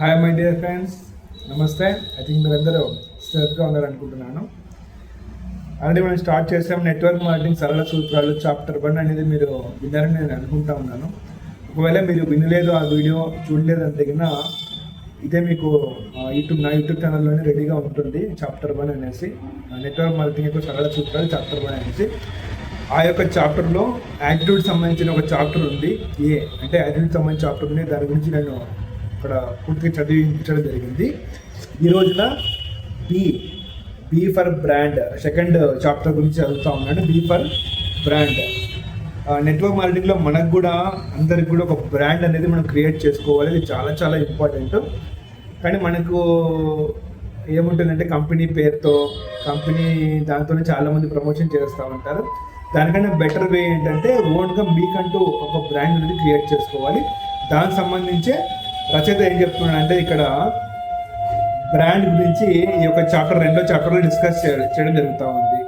Hi my dear friends, నమస్తే. I think మీరందరూ సేఫ్గా ఉన్నారనుకుంటున్నాను. ఆల్రెడీ మనం స్టార్ట్ చేసాం నెట్వర్క్ మార్కెటింగ్ సరళ సూత్రాలు చాప్టర్ 1 అనేది మీరు విన్నారని నేను అనుకుంటా ఉన్నాను. ఒకవేళ మీరు వినలేదు, ఆ వీడియో చూడలేదు అంటే కన్నా ఇదే మీకు నా యూట్యూబ్ ఛానల్లోనే రెడీగా ఉంటుంది. చాప్టర్ 1 అనేసి నెట్వర్క్ మార్కెటింగ్ యొక్క సరళ సూత్రాలు చాప్టర్ 1 అనేసి ఆ యొక్క చాప్టర్లో యాటిట్యూడ్ సంబంధించిన ఒక చాప్టర్ ఉంది. అంటే యాటిట్యూడ్ సంబంధించిన చాప్టర్ ఉంది. దాని గురించి నేను ఇక్కడ పూర్తిగా చదివించడం జరిగింది. ఈ రోజున B for brand second chapter గురించి చదువుతూ ఉన్నాను. B for brand. నెట్వర్క్ మార్కెటింగ్లో మనకు కూడా అందరికి కూడా ఒక బ్రాండ్ అనేది మనం క్రియేట్ చేసుకోవాలి. ఇది చాలా చాలా ఇంపార్టెంట్. కానీ మనకు ఏముంటుందంటే కంపెనీ పేరుతో కంపెనీ దాంతోనే చాలామంది ప్రమోషన్ చేస్తూ ఉంటారు. దానికన్నా బెటర్ వే ఏంటంటే ఓన్గా మీకంటూ ఒక బ్రాండ్ అనేది క్రియేట్ చేసుకోవాలి. దానికి సంబంధించే రచయిత ఏం చెప్తున్నాడంటే ఇక్కడ బ్రాండ్ గురించి ఈ యొక్క చాప్టర్ 2వ చాప్టర్లో డిస్కస్ చేయడం జరుగుతూ ఉంది.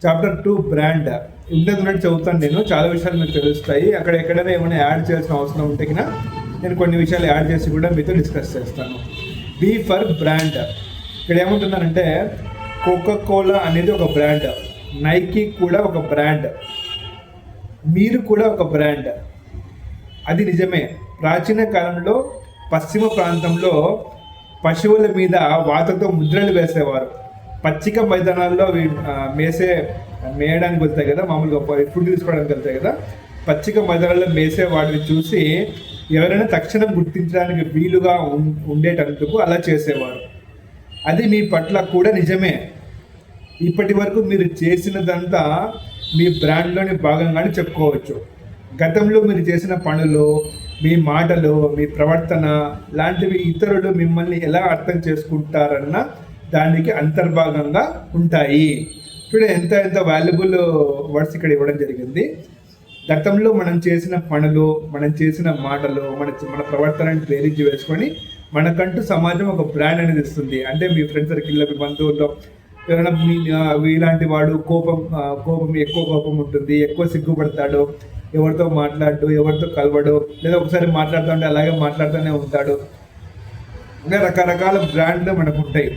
చాప్టర్ 2 బ్రాండ్ ఉన్నట్టు చదువుతాను నేను. చాలా విషయాలు మీకు తెలుస్తాయి. అక్కడ ఎక్కడైనా ఏమైనా యాడ్ చేయాల్సిన అవసరం ఉంటే కన్నా నేను కొన్ని విషయాలు యాడ్ చేసి కూడా మీతో డిస్కస్ చేస్తాను. B for brand. ఇక్కడ ఏమంటున్నానంటే కోకా-కోలా అనేది ఒక బ్రాండ్, నైకీ కూడా ఒక బ్రాండ్, మీరు కూడా ఒక బ్రాండ్. అది నిజమే. ప్రాచీన కాలంలో పశ్చిమ ప్రాంతంలో పశువుల మీద వాతతో ముద్రలు వేసేవారు. పచ్చిక మైదానాల్లో మేయడానికి వెళ్తాయి కదా, మామూలుగా ఫుడ్ తీసుకోవడానికి వెళ్తాయి కదా, పచ్చిక మైదానాల్లో మేసే వాటిని చూసి ఎవరైనా తక్షణం గుర్తించడానికి వీలుగా ఉండేటందుకు అలా చేసేవారు. అది మీ పట్ల కూడా నిజమే. ఇప్పటి వరకు మీరు చేసినదంతా మీ బ్రాండ్లోని భాగంగానే చెప్పుకోవచ్చు. గతంలో మీరు చేసిన పనులు, మీ మాటలు, మీ ప్రవర్తన లాంటివి ఇతరులు మిమ్మల్ని ఎలా అర్థం చేసుకుంటారన్న దానికి అంతర్భాగంగా ఉంటాయి. చూడ ఎంత వాల్యుబుల్ వర్డ్స్ ఇక్కడ ఇవ్వడం జరిగింది. గతంలో మనం చేసిన పనులు, మనం చేసిన మాటలు, మన ప్రవర్తనని ప్రేరించి వేసుకొని మనకంటూ సమాజం ఒక బ్రాండ్ అనేది ఇస్తుంది. అంటే మీ ఫ్రెండ్ సర్కిల్లో, మీ బంధువుల్లో ఎవరైనా ఇలాంటి వాడు ఎక్కువ కోపం ఉంటుంది, ఎక్కువ సిగ్గుపడతాడు, ఎవరితో మాట్లాడు, ఎవరితో కలవడు, లేదా ఒకసారి మాట్లాడుతూ ఉంటే అలాగే మాట్లాడుతూనే ఉంటాడు. ఇంకా రకరకాల బ్రాండ్లు మనకు ఉంటాయి.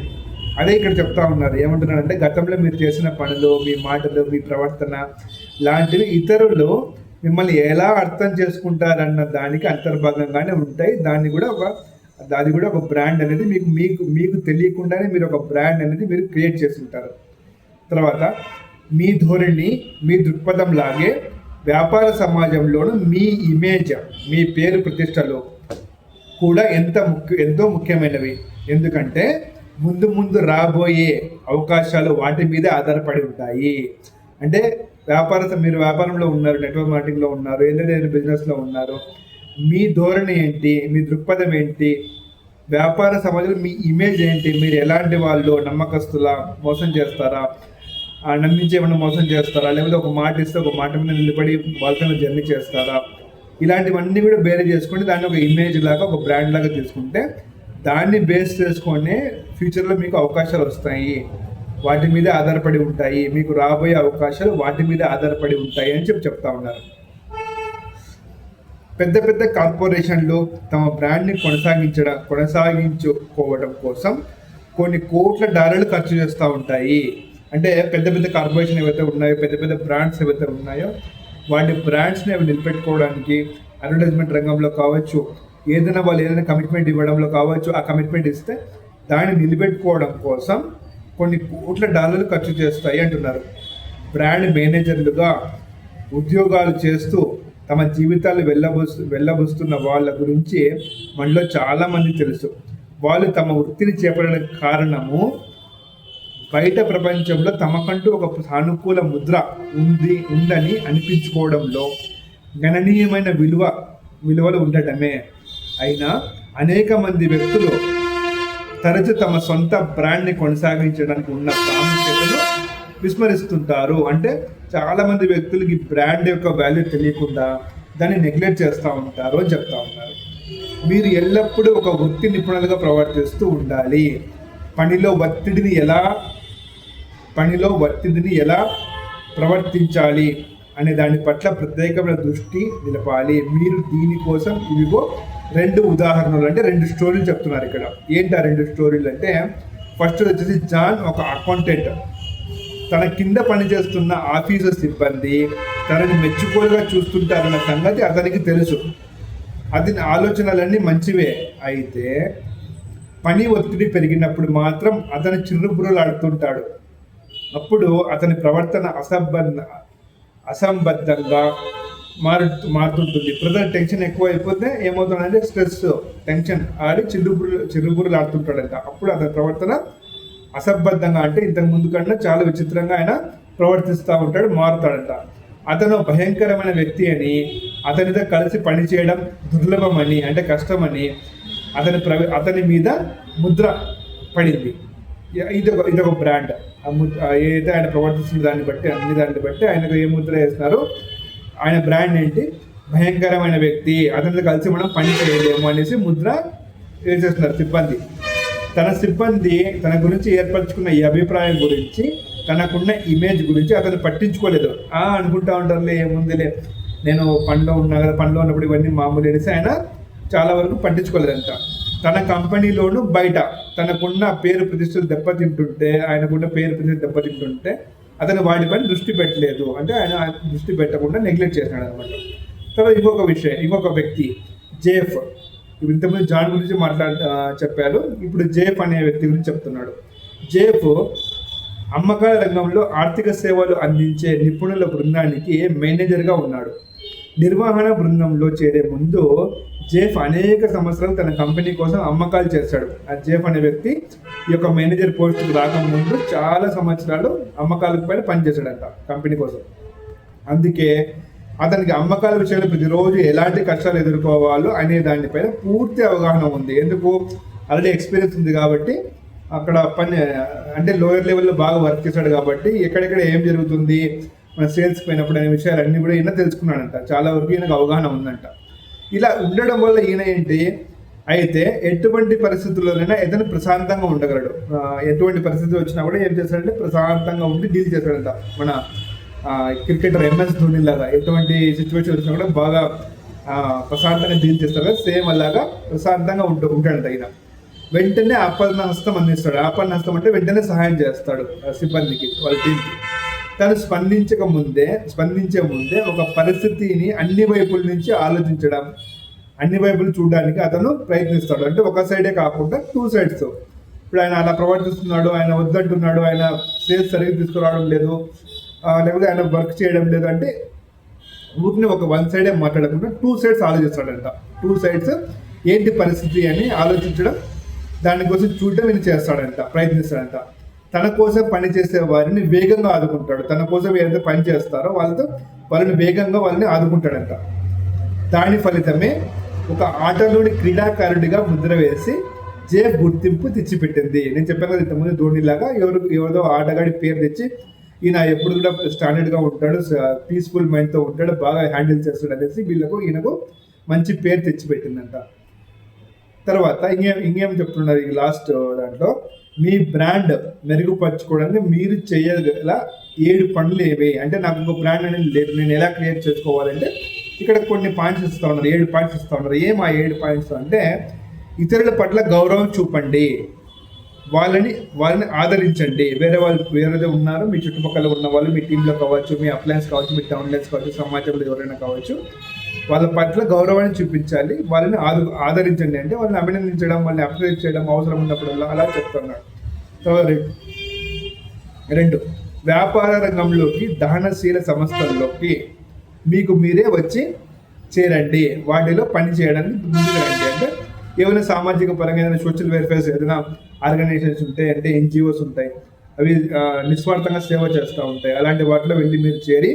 అదే ఇక్కడ చెప్తా ఉన్నారు. ఏమంటున్నారంటే గతంలో మీరు చేసిన పనులు, మీ మాటలు, మీ ప్రవర్తన లాంటివి ఇతరులు మిమ్మల్ని ఎలా అర్థం చేసుకుంటారన్న దానికి అంతర్భాగంగానే ఉంటాయి. అది కూడా ఒక బ్రాండ్ అనేది మీకు తెలియకుండానే మీరు ఒక బ్రాండ్ అనేది మీరు క్రియేట్ చేస్తుంటారు. తర్వాత మీ ధోరణి, మీ దృక్పథం లాగే వ్యాపార సమాజంలోనూ మీ ఇమేజ్, మీ పేరు ప్రతిష్టలు కూడా ఎంతో ముఖ్యమైనవి. ఎందుకంటే ముందు రాబోయే అవకాశాలు వాటి మీద ఆధారపడి ఉంటాయి. అంటే మీరు వ్యాపారంలో ఉన్నారు, నెట్వర్క్ మార్కెటింగ్లో ఉన్నారు, ఏదైనా బిజినెస్లో ఉన్నారు, మీ ధోరణి ఏంటి, మీ దృక్పథం ఏంటి, వ్యాపార సమాజంలో మీ ఇమేజ్ ఏంటి, మీరు ఎలాంటి వాళ్ళు, నమ్మకస్తులా, మోసం చేస్తారా, నమ్మించి ఏమైనా మోసం చేస్తారా, లేకపోతే ఒక మాట ఇస్తే ఒక మాట మీద నిలబడి వాళ్ళతో జర్నీ చేస్తారా, ఇలాంటివన్నీ కూడా బేరే చేసుకుంటే దాన్ని ఒక ఇమేజ్ లాగా, ఒక బ్రాండ్ లాగా తీసుకుంటే దాన్ని బేస్ చేసుకొని ఫ్యూచర్లో మీకు అవకాశాలు వస్తాయి, వాటి మీద ఆధారపడి ఉంటాయి, మీకు రాబోయే అవకాశాలు వాటి మీద ఆధారపడి ఉంటాయి అని చెప్తా ఉన్నారు. పెద్ద కార్పొరేషన్లు తమ బ్రాండ్ని కొనసాగించుకోవడం కోసం కొన్ని కోట్ల డాలర్లు ఖర్చు చేస్తూ ఉంటాయి. అంటే పెద్ద కార్పొరేషన్ ఏవైతే ఉన్నాయో, పెద్ద బ్రాండ్స్ ఏవైతే ఉన్నాయో వాటి బ్రాండ్స్ని అవి నిలబెట్టుకోవడానికి అడ్వర్టైజ్మెంట్ రంగంలో కావచ్చు, వాళ్ళు ఏదైనా కమిట్మెంట్ ఇవ్వడంలో కావచ్చు, ఆ కమిట్మెంట్ ఇస్తే దాన్ని నిలబెట్టుకోవడం కోసం కొన్ని కోట్ల డాలర్లు ఖర్చు చేస్తాయి అంటున్నారు. బ్రాండ్ మేనేజర్లుగా ఉద్యోగాలు చేస్తూ తమ జీవితాలు వెళ్ళబుస్తున్న వాళ్ళ గురించి మనలో చాలామంది తెలుసు. వాళ్ళు తమ వృత్తిని చేపట్టడానికి కారణము బయట ప్రపంచంలో తమకంటూ ఒక సానుకూల ముద్ర ఉందని అనిపించుకోవడంలో గణనీయమైన విలువలు ఉండటమే. అయినా అనేక మంది వ్యక్తులు తరచు తమ సొంత బ్రాండ్ని కొనసాగించడానికి ఉన్న ప్రాముఖ్యతను విస్మరిస్తుంటారు. అంటే చాలామంది వ్యక్తులకి బ్రాండ్ యొక్క వాల్యూ తెలియకుండా దాన్ని నెగ్లెక్ట్ చేస్తూ ఉంటారు అని చెప్తా ఉన్నారు. మీరు ఎల్లప్పుడూ ఒక వృత్తి నిపుణులుగా ప్రవర్తిస్తూ ఉండాలి. పనిలో ఒత్తిడిని ఎలా ప్రవర్తించాలి అనే దాని పట్ల ప్రత్యేకమైన దృష్టి నిలపాలి. మీరు దీనికోసం ఇవిగో రెండు ఉదాహరణలు అంటే రెండు స్టోరీలు చెప్తున్నారు ఇక్కడ. ఏంటి ఆ రెండు స్టోరీలు అంటే, ఫస్ట్ వచ్చేసి జాన్ ఒక అకౌంటెంట్. తన కింద పనిచేస్తున్న ఆఫీసర్ సిబ్బంది తనని మెచ్చుకోలుగా చూస్తుంటారన్న సంగతి అతనికి తెలుసు. అతని ఆలోచనలన్నీ మంచివే, అయితే పని ఒత్తిడి పెరిగినప్పుడు మాత్రం అతను చిరుబురులాడుతుంటాడు. అప్పుడు అతని ప్రవర్తన అసంబద్ధంగా మారుతుంటుంది. ప్రజలు టెన్షన్ ఎక్కువ అయిపోతే ఏమవుతుందంటే స్ట్రెస్, టెన్షన్ ఆడి చిరుబురులు ఆడుతుంటాడంట. అప్పుడు అతని ప్రవర్తన అసంబద్ధంగా అంటే ఇంతకు ముందు కన్నా చాలా విచిత్రంగా ఆయన ప్రవర్తిస్తూ ఉంటాడు, మారుతాడంట. అతను భయంకరమైన వ్యక్తి అని, అతనితో కలిసి పనిచేయడం దుర్లభమని అంటే కష్టమని అతని మీద ముద్ర పడింది. ఇదొక బ్రాండ్. ఏదైతే ఆయన ప్రవర్తిస్తున్న దాన్ని బట్టి దాన్ని బట్టి ఆయనకు ఏ ముద్ర వేస్తున్నారు, ఆయన బ్రాండ్ ఏంటి, భయంకరమైన వ్యక్తి, అతనితో కలిసి మనం పని చేయలేము అనేసి ముద్ర వేసేస్తున్నారు సిబ్బంది. సిబ్బంది తన గురించి ఏర్పరచుకున్న ఈ అభిప్రాయం గురించి, తనకున్న ఇమేజ్ గురించి అతను పట్టించుకోలేదు. అనుకుంటా ఉంటారులే, ఏముందిలే, నేను పనిలో ఉన్నా కదా, పనిలో ఉన్నప్పుడు ఇవన్నీ మామూలు అనేసి ఆయన చాలా వరకు పట్టించుకోలేదంట. తన కంపెనీలోను బయట తనకున్న పేరు ప్రతిష్టలు దెబ్బతింటుంటే అతను వాటిపైన దృష్టి పెట్టలేదు, అంటే ఆయన దృష్టి పెట్టకుండా నెగ్లెక్ట్ చేసినాడు అనమాట. తర్వాత ఇంకొక వ్యక్తి జేఫ్. ఇంతకుముందు జాన్ గురించి చెప్పారు, ఇప్పుడు జేఫ్ అనే వ్యక్తి గురించి చెప్తున్నాడు. జేఫ్ అమ్మకాల రంగంలో ఆర్థిక సేవలు అందించే నిపుణుల బృందానికి మేనేజర్గా ఉన్నాడు. నిర్వహణ బృందంలో చేరే ముందు జేఫ్ అనేక సంవత్సరాలు తన కంపెనీ కోసం అమ్మకాలు చేశాడు. ఆ జేఫ్ అనే వ్యక్తి ఈ యొక్క మేనేజర్ పోస్టుకు రాకముందు చాలా సంవత్సరాలు అమ్మకాల పైన పనిచేశాడంట కంపెనీ కోసం. అందుకే అతనికి అమ్మకాల విషయంలో ప్రతిరోజు ఎలాంటి కష్టాలు ఎదుర్కోవాలో అనే దానిపైన పూర్తి అవగాహన ఉంది. ఎందుకు, ఆల్రెడీ ఎక్స్పీరియన్స్ ఉంది కాబట్టి. అక్కడ పని అంటే లోయర్ లెవెల్లో బాగా వర్క్ చేశాడు కాబట్టి ఎక్కడెక్కడ ఏం జరుగుతుంది, మన సేల్స్ పోయినప్పుడు అనే విషయాలన్నీ కూడా ఈయన తెలుసుకున్నాడంట. చాలా వరకు ఈయనకు అవగాహన ఉందంట. ఇలా ఉండడం వల్ల ఈయన ఏంటి అయితే ఎటువంటి పరిస్థితుల్లోనైనా ఇతను ప్రశాంతంగా ఉండగలడు. ఎటువంటి పరిస్థితులు వచ్చినా కూడా ఏం చేస్తాడంటే ప్రశాంతంగా ఉండి డీల్ చేస్తాడంట. మన క్రికెటర్ MS ధోని లాగా ఎటువంటి సిచ్యువేషన్ వచ్చినా కూడా బాగా ప్రశాంతంగా డీల్ చేస్తాడు. సేమ్ అలాగా ప్రశాంతంగా ఉంటాడంట ఈయన. వెంటనే ఆపన్న హస్తం అందిస్తాడు. ఆపన్న హస్తం అంటే వెంటనే సహాయం చేస్తాడు సిబ్బందికి, వాళ్ళ టీంకి. తను స్పందించే ముందే ఒక పరిస్థితిని అన్ని వైపుల నుంచి ఆలోచించడం, అన్ని వైపులు చూడడానికి అతను ప్రయత్నిస్తాడు. అంటే ఒక సైడే కాకుండా 2 sides. ఇప్పుడు ఆయన అలా ప్రవర్తిస్తున్నాడు, ఆయన వద్దంటున్నాడు, ఆయన సేల్స్ సరిగ్గా తీసుకురావడం లేదు, లేకపోతే ఆయన వర్క్ చేయడం లేదు అంటే ఊరిని ఒక 1 side మాట్లాడకుండా 2 sides ఆలోచిస్తాడంట. 2 sides ఏంటి పరిస్థితి అని ఆలోచించడం, దానికోసం చూడడం ఈయన చేస్తాడంట, ప్రయత్నిస్తాడంట. తన కోసం పనిచేసే వారిని వేగంగా ఆదుకుంటాడు. తన కోసం ఏదైతే పని చేస్తారో వాళ్ళని వేగంగా ఆదుకుంటాడంట. దాని ఫలితమే ఒక ఆటలోని క్రీడాకారుడిగా ముద్ర వేసి జేఫ్ గుర్తింపు తెచ్చిపెట్టింది. నేను చెప్పాను కదా ఇంతకుముందు ధోనిలాగా ఎవరిదో ఆటగాడి పేరు తెచ్చి ఈయన ఎప్పుడు కూడా స్టాండర్డ్గా ఉంటాడు, పీస్ఫుల్ మైండ్తో ఉంటాడు, బాగా హ్యాండిల్ చేస్తాడు అనేసి ఈయనకు మంచి పేరు తెచ్చిపెట్టిందంట. తర్వాత ఇంకేం చెప్తున్నారు ఈ లాస్ట్ దాంట్లో, మీ బ్రాండ్ మెరుగుపరచుకోవడానికి మీరు చేయగల 7 పనులు ఏవి అంటే, నాకు ఇంకో బ్రాండ్ అనేది లేదు, నేను ఎలా క్రియేట్ చేసుకోవాలంటే ఇక్కడ కొన్ని పాయింట్స్ ఇస్తూ ఉన్నారు, 7 పాయింట్స్ ఇస్తూ ఉన్నారు. ఏం ఆ 7 పాయింట్స్ అంటే, ఇతరుల పట్ల గౌరవం చూపండి, వాళ్ళని ఆదరించండి. వేరేదో ఉన్నారు, మీ చుట్టుపక్కల ఉన్న వాళ్ళు, మీ టీంలో కావచ్చు, మీ అప్లయన్స్ కావచ్చు, మీ డౌన్లైన్స్ కావచ్చు, సమాజంలో ఎవరైనా కావచ్చు, వాళ్ళ పట్ల గౌరవాన్ని చూపించాలి, వాళ్ళని ఆదరించండి. అంటే వాళ్ళని అభినందించడం, వాళ్ళని అప్రిషియేట్ చేయడం అవసరం ఉన్నప్పుడు అలా చెప్తున్నాడు. 2, వ్యాపార రంగంలోకి దహనశీల సంస్థల్లోకి మీకు మీరే వచ్చి చేరండి, వాటిలో పని చేయడానికి ముందుకు రండి. అంటే ఏమైనా సామాజిక పరంగా ఏదైనా సోషల్ వెల్ఫేర్స్ ఏదైనా ఆర్గనైజేషన్స్ ఉంటాయి, అంటే NGOs ఉంటాయి, అవి నిస్వార్థంగా సేవ చేస్తూ ఉంటాయి. అలాంటి వాటిలో వెళ్ళి మీరు చేరి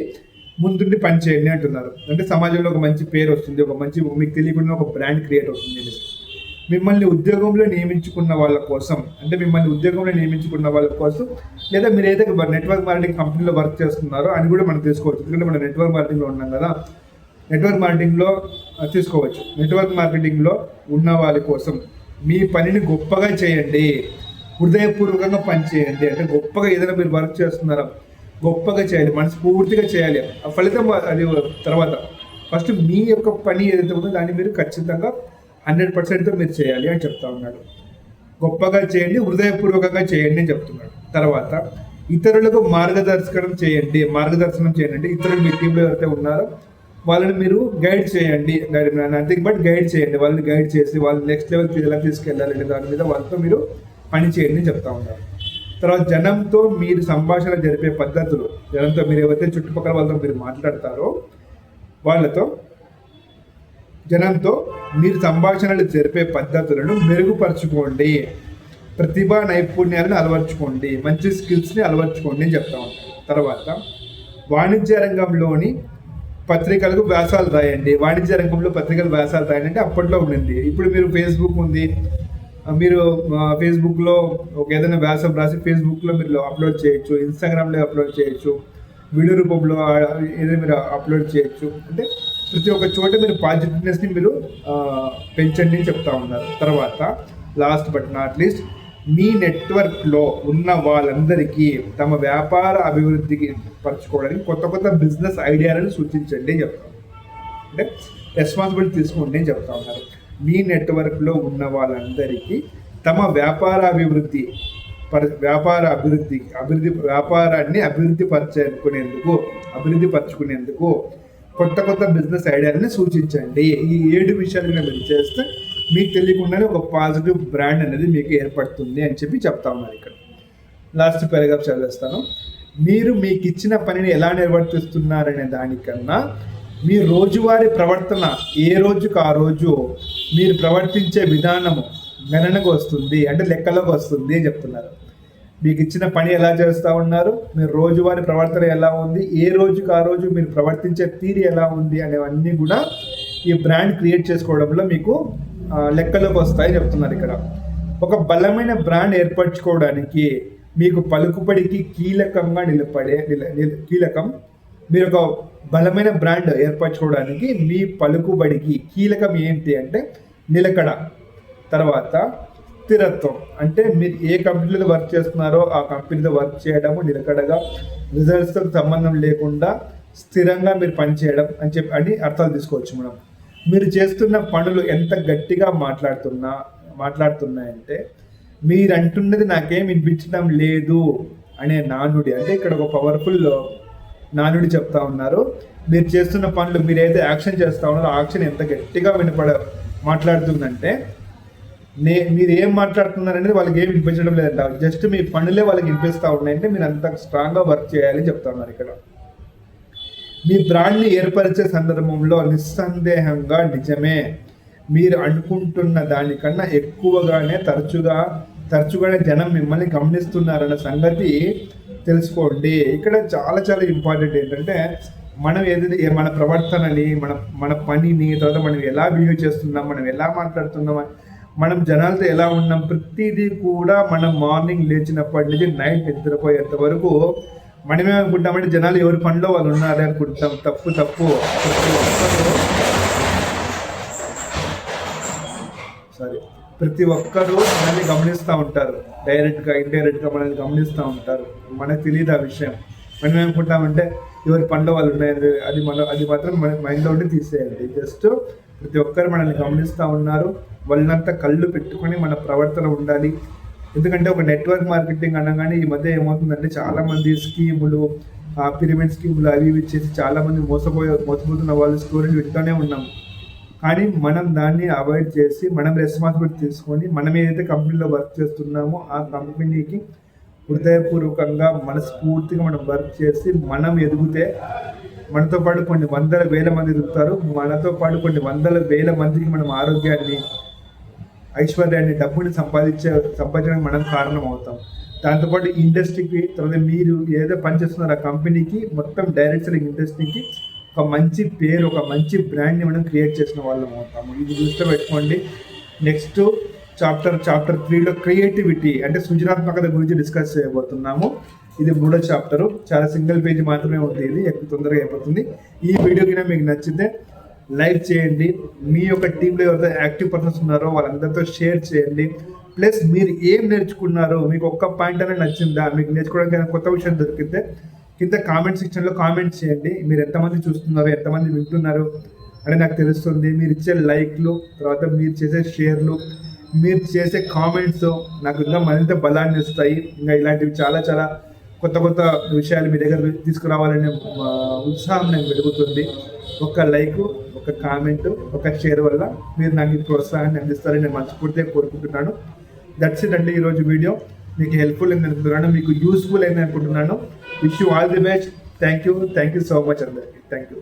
ముందుండి పని చేయండి అంటున్నారు. అంటే సమాజంలో ఒక మంచి పేరు వస్తుంది, మీకు తెలియకుండా ఒక బ్రాండ్ క్రియేట్ అవుతుంది. మిమ్మల్ని ఉద్యోగంలో నియమించుకున్న వాళ్ళ కోసం లేదా మీరు ఏదైతే నెట్వర్క్ మార్కెటింగ్ కంపెనీలో వర్క్ చేస్తున్నారో అని కూడా మనం తీసుకోవచ్చు. ఎందుకంటే మనం నెట్వర్క్ మార్కెటింగ్లో ఉన్నాం కదా, నెట్వర్క్ మార్కెటింగ్లో తీసుకోవచ్చు. నెట్వర్క్ మార్కెటింగ్లో ఉన్న వాళ్ళ కోసం మీ పనిని గొప్పగా చేయండి, హృదయపూర్వకంగా పని చేయండి. అంటే గొప్పగా ఏదైనా మీరు వర్క్ చేస్తున్నారా, గొప్పగా చేయాలి, మనస్ఫూర్తిగా చేయాలి. ఆ ఫలితం అది తర్వాత. ఫస్ట్ మీ యొక్క పని ఏదైతే ఉందో దాన్ని మీరు ఖచ్చితంగా 100%తో మీరు చేయాలి అని చెప్తా ఉన్నాడు. గొప్పగా చేయండి, హృదయపూర్వకంగా చేయండి అని చెప్తున్నాడు. తర్వాత ఇతరులకు మార్గదర్శనం చేయండి అంటే ఇతరులు మీ టీంలో ఎవరైతే ఉన్నారో వాళ్ళని మీరు గైడ్ చేయండి, నథింగ్ బట్ గైడ్ చేయండి. వాళ్ళని గైడ్ చేసి వాళ్ళు నెక్స్ట్ లెవెల్కి ఎలా తీసుకెళ్ళాలి అనే దాని మీద వాళ్ళతో మీరు పని చేయండి అని చెప్తా ఉన్నారు. తర్వాత జనంతో మీరు సంభాషణ జరిపే పద్ధతులు, జనంతో మీరు ఎవరైతే చుట్టుపక్కల వాళ్ళతో మీరు మాట్లాడతారో జనంతో మీరు సంభాషణలు జరిపే పద్ధతులను మెరుగుపరచుకోండి, ప్రతిభా నైపుణ్యాలను అలవర్చుకోండి, మంచి స్కిల్స్ని అలవర్చుకోండి అని చెప్తా ఉంటారు. తర్వాత వాణిజ్య రంగంలోని పత్రికలకు వ్యాసాలు రాయండి. వాణిజ్య రంగంలో పత్రికలు వ్యాసాలు రాయండి అంటే అప్పట్లో ఉండింది. ఇప్పుడు మీరు ఫేస్బుక్ ఉంది, మీరు ఫేస్బుక్లో ఒక ఏదైనా వ్యాసం రాసి ఫేస్బుక్లో మీరు అప్లోడ్ చేయొచ్చు, ఇన్స్టాగ్రామ్లో అప్లోడ్ చేయొచ్చు, వీడియో రూపంలో ఏదైనా మీరు అప్లోడ్ చేయొచ్చు. అంటే ప్రతి ఒక్క చోట మీరు పాజిటివ్నెస్ని మీరు పెంచండి అని చెప్తా ఉన్నారు. తర్వాత లాస్ట్ బట్ నాట్ లీస్ట్, మీ నెట్వర్క్లో ఉన్న వాళ్ళందరికీ తమ వ్యాపార అభివృద్ధికి పరచుకోవడానికి కొత్త కొత్త బిజినెస్ ఐడియాలను సూచించండి అని చెప్తాం. అంటే రెస్పాన్సిబిలిటీ తీసుకోండి అని చెప్తా ఉన్నారు. మీ నెట్వర్క్లో ఉన్న వాళ్ళందరికీ తమ వ్యాపారాన్ని అభివృద్ధి పరచుకునేందుకు కొత్త కొత్త బిజినెస్ ఐడియాలని సూచించండి. ఈ 7 విషయాలు మీరు చేస్తే మీకు తెలియకుండానే ఒక పాజిటివ్ బ్రాండ్ అనేది మీకు ఏర్పడుతుంది అని చెప్పి చెప్తా ఉన్నారు. ఇక్కడ లాస్ట్ పారాగ్రాఫ్ చదివేస్తాను. మీరు మీకు ఇచ్చిన పనిని ఎలా నిర్వర్తిస్తున్నారనే దానికన్నా మీ రోజువారీ ప్రవర్తన ఏ రోజుకు ఆ రోజు మీరు ప్రవర్తించే విధానము గణనకు వస్తుంది, అంటే లెక్కలోకి వస్తుంది అని చెప్తున్నారు. మీకు ఇచ్చిన పని ఎలా చేస్తూ ఉన్నారు, మీరు రోజువారీ ప్రవర్తన ఎలా ఉంది, ఏ రోజుకు ఆ రోజు మీరు ప్రవర్తించే తీరు ఎలా ఉంది అనేవన్నీ కూడా ఈ బ్రాండ్ క్రియేట్ చేసుకోవడంలో మీకు లెక్కలోకి వస్తాయని చెప్తున్నారు. ఇక్కడ ఒక బలమైన బ్రాండ్ ఏర్పరచుకోవడానికి మీకు పలుకుబడికి కీలకం. మీరు ఒక బలమైన బ్రాండ్ ఏర్పరచుకోవడానికి మీ పలుకుబడికి కీలకం ఏంటి అంటే నిలకడ, తర్వాత స్థిరత్వం. అంటే మీరు ఏ కంపెనీలో వర్క్ చేస్తున్నారో ఆ కంపెనీలో వర్క్ చేయడము నిలకడగా, రిజల్ట్స్తో సంబంధం లేకుండా స్థిరంగా మీరు పనిచేయడం అని అర్థాలు తీసుకోవచ్చు మనం. మీరు చేస్తున్న పనులు ఎంత గట్టిగా మాట్లాడుతున్నాయంటే మీరు అంటున్నది నాకేం వినిపించడం లేదు అనే నానుడి, అంటే ఇక్కడ ఒక పవర్ఫుల్ నానుడి చెప్తా ఉన్నారు. మీరు చేస్తున్న పనులు, మీరు ఏదైతే యాక్షన్ చేస్తూ ఉన్నారో ఆ యాక్షన్ ఎంత గట్టిగా మాట్లాడుతుందంటే మీరు ఏం మాట్లాడుతున్నారనేది వాళ్ళకి ఏం వినిపించడం లేదంట, జస్ట్ మీ పనులే వాళ్ళకి వినిపిస్తూ ఉన్నాయంటే మీరు అంత స్ట్రాంగ్గా వర్క్ చేయాలని చెప్తా ఉన్నారు. ఇక్కడ మీ బ్రాండ్ని ఏర్పరిచే సందర్భంలో నిస్సందేహంగా నిజమే, మీరు అనుకుంటున్న దానికన్నా ఎక్కువగానే తరచుగానే జనం మిమ్మల్ని గమనిస్తున్నారన్న సంగతి తెలుసుకోండి. ఇక్కడ చాలా చాలా ఇంపార్టెంట్ ఏంటంటే మనం ఏదైతే మన ప్రవర్తనని, మన పనిని, తర్వాత మనం ఎలా బిహేవ్ చేస్తున్నాం, మనం ఎలా మాట్లాడుతున్నాం, మనం జనాలతో ఎలా ఉన్నాం, ప్రతిదీ కూడా మనం మార్నింగ్ లేచినప్పటి నుంచి నైట్ నిద్రపోయేంత వరకు మనమే అనుకుంటామంటే జనాలు ఎవరి పనిలో వాళ్ళు ఉన్నారే అనుకుంటాం. తప్పు. ప్రతి ఒక్కరూ మనల్ని గమనిస్తూ ఉంటారు, డైరెక్ట్గా ఇండైరెక్ట్గా మనల్ని గమనిస్తూ ఉంటారు. మనకు తెలియదు ఆ విషయం. మనం ఏమనుకుంటామంటే ఎవరి పనిలో వాళ్ళు ఉన్నాయి, అది మాత్రం మన మైండ్లో ఉండి తీసేయాలి. జస్ట్ ప్రతి ఒక్కరు మనల్ని గమనిస్తూ ఉన్నారు, వాళ్ళంతా కళ్ళు పెట్టుకొని మన ప్రవర్తన ఉండాలి. ఎందుకంటే ఒక నెట్వర్క్ మార్కెటింగ్ అనగానే ఈ మధ్య ఏమవుతుందంటే చాలామంది స్కీములు, పిరమిడ్ స్కీములు అవి ఇచ్చేసి చాలామంది మోసపోతున్న వాళ్ళు స్టోరీలు వింటూనే ఉన్నాం. కానీ మనం దాన్ని అవాయిడ్ చేసి మనం రెస్పాన్సిబిలిటీ తీసుకొని మనం ఏదైతే కంపెనీలో వర్క్ చేస్తున్నామో ఆ కంపెనీకి హృదయపూర్వకంగా మనస్ఫూర్తిగా మనం వర్క్ చేసి మనం ఎదిగితే మనతో పాటు కొన్ని వందల వేల మంది ఎదుగుతారు. మనతో పాటు కొన్ని వందల వేల మందికి మనం ఆరోగ్యాన్ని, ఐశ్వర్యాన్ని, డబ్బుని సంపాదించడానికి మనం కారణం అవుతాం. దాంతోపాటు ఇండస్ట్రీకి, తర్వాత మీరు ఏదో పనిచేస్తున్నారో ఆ కంపెనీకి, మొత్తం డైరెక్ట్ సెల్లింగ్ ఇండస్ట్రీకి ఒక మంచి పేరు, ఒక మంచి బ్రాండ్ని మనం క్రియేట్ చేసిన వాళ్ళం అవుతాము. ఇది దృష్టిలో పెట్టుకోండి. నెక్స్ట్ చాప్టర్ 3లో క్రియేటివిటీ అంటే సృజనాత్మకత గురించి డిస్కస్ చేయబోతున్నాము. ఇది 3వ చాప్టరు, చాలా సింగిల్ పేజీ మాత్రమే ఉంది. ఇది ఎక్కువ తొందరగా అయిపోతుంది. ఈ వీడియో కింద మీకు నచ్చితే లైక్ చేయండి, మీ యొక్క టీంలో ఎవరైతే యాక్టివ్ పర్సన్స్ ఉన్నారో వాళ్ళందరితో షేర్ చేయండి. ప్లస్ మీరు ఏం నేర్చుకున్నారో, మీకు ఒక్క పాయింట్ అనేది నచ్చిందా, మీకు నేర్చుకోవడానికి కొత్త విషయం దొరికితే కింద కామెంట్ సెక్షన్లో కామెంట్ చేయండి. మీరు ఎంతమంది చూస్తున్నారో, ఎంతమంది వింటున్నారు, అని నాకు తెలుస్తుంది. మీరు ఇచ్చే లైక్లు, తర్వాత మీరు చేసే షేర్లు, మీరు చేసే కామెంట్స్ నాకు ఇంకా మరింత బలాన్ని ఇస్తాయి. ఇంకా ఇలాంటివి చాలా చాలా కొత్త కొత్త విషయాలు మీ దగ్గర తీసుకురావాలనే ఉత్సాహం నాకు వెలుగుతుంది. ఒక లైక్, ఒక కామెంట్, ఒక షేర్ వల్ల మీరు నాకు ఈ ప్రోత్సాహాన్ని అందిస్తారని నేను మనస్ఫూర్తిగా కోరుకుంటున్నాను. దట్స్ ఇట్ అండి ఈరోజు వీడియో. మీకు హెల్ప్ఫుల్ అయింది అనుకుంటున్నాను, మీకు యూస్ఫుల్ అయింది అనుకుంటున్నాను. Wish you all the best. Thank you so much అందరికీ. Thank you.